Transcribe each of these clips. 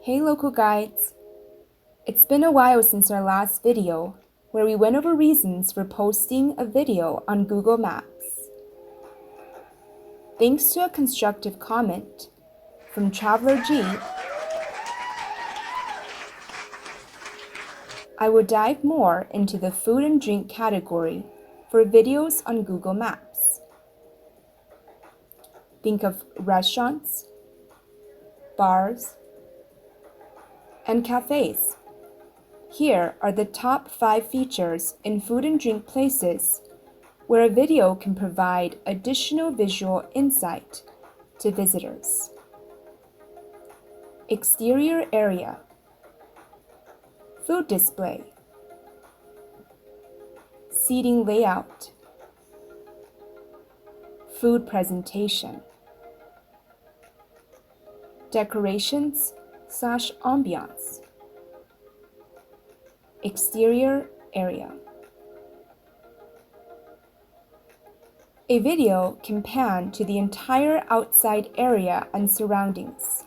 Hey local guides! It's been a while since our last video, where we went over reasons for posting a video on Google Maps. Thanks to a constructive comment from Traveler G, I will dive more into the food and drink category for videos on Google Maps. Think of restaurants, bars, and cafes. Here are the top 5 features in food and drink places where a video can provide additional visual insight to visitors. Exterior area, food display, seating layout, food presentation, decorations/ambiance, exterior area. A video can pan to the entire outside area and surroundings.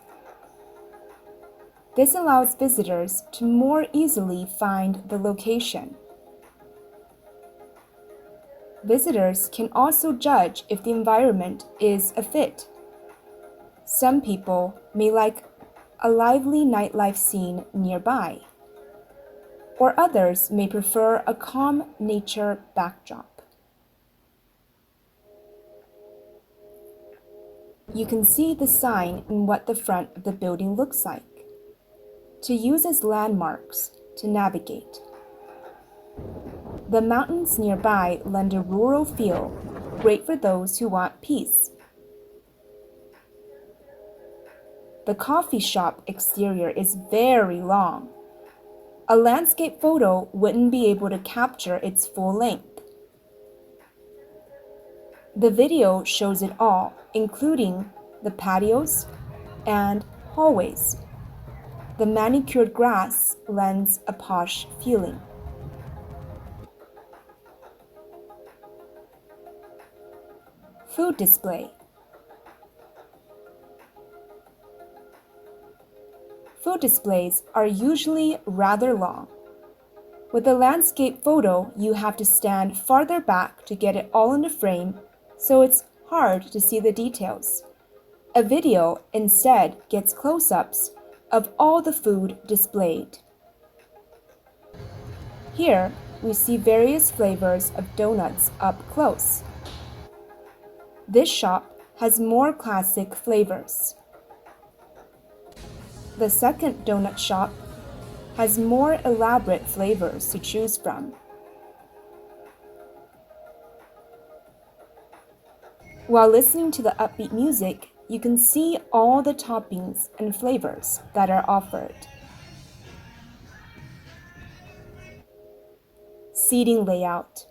This allows visitors to more easily find the location. Visitors can also judge if the environment is a fit. Some people may like a lively nightlife scene nearby, or others may prefer a calm nature backdrop. You can see the sign and what the front of the building looks like, to use as landmarks to navigate. The mountains nearby lend a rural feel, great for those who want peace. The coffee shop exterior is very long. A landscape photo wouldn't be able to capture its full length. The video shows it all, including the patios and hallways. The manicured grass lends a posh feeling. Food display. Food displays are usually rather long. With a landscape photo, you have to stand farther back to get it all in the frame, so it's hard to see the details. A video instead gets close-ups of all the food displayed. Here, we see various flavors of donuts up close. This shop has more classic flavors. The second donut shop has more elaborate flavors to choose from. While listening to the upbeat music, you can see all the toppings and flavors that are offered. Seating layout.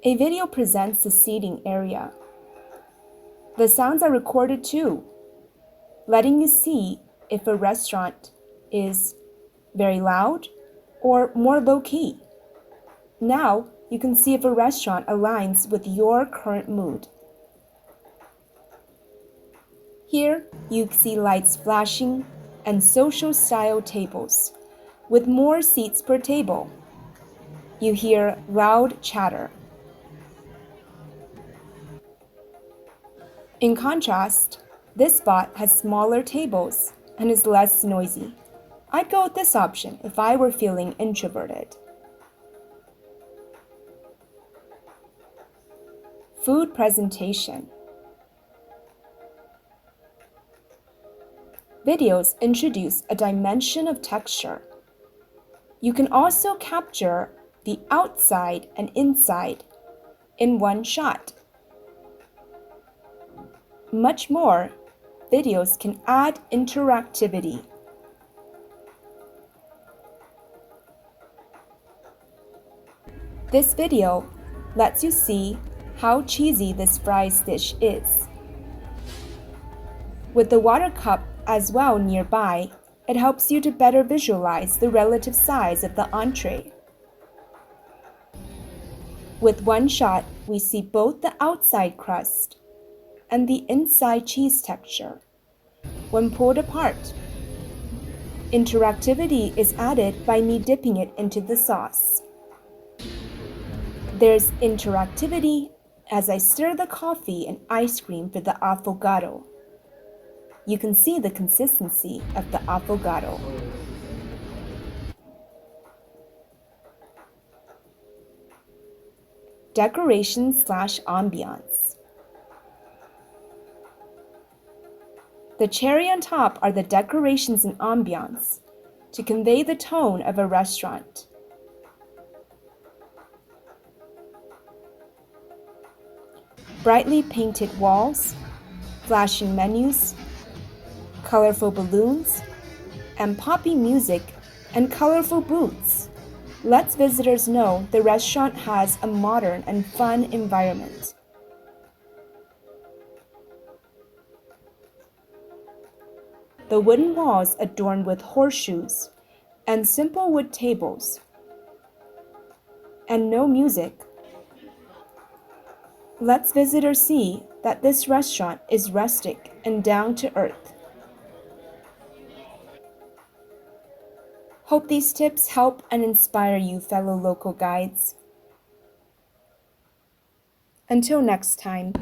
A video presents the seating area. The sounds are recorded too, letting you see if a restaurant is very loud or more low-key. Now you can see if a restaurant aligns with your current mood. Here you see lights flashing and social-style tables with more seats per table. You hear loud chatter. In contrast, this spot has smaller tables and is less noisy. I'd go with this option if I were feeling introverted. Food presentation. Videos introduce a dimension of texture. You can also capture the outside and inside in one shot. Much more, videos can add interactivity. This video lets you see how cheesy this fries dish is. With the water cup as well nearby, it helps you to better visualize the relative size of the entree. With one shot, we see both the outside crust and the inside cheese texture. When pulled apart, interactivity is added by me dipping it into the sauce. There's interactivity as I stir the coffee and ice cream for the affogato. You can see the consistency of the affogato. Decoration/ambiance. The cherry on top are the decorations and ambiance to convey the tone of a restaurant. Brightly painted walls, flashing menus, colorful balloons, and poppy music and colorful booths lets visitors know the restaurant has a modern and fun environment. The wooden walls adorned with horseshoes and simple wood tables, and no music, lets visitors see that this restaurant is rustic and down to earth. Hope these tips help and inspire you, fellow local guides. Until next time.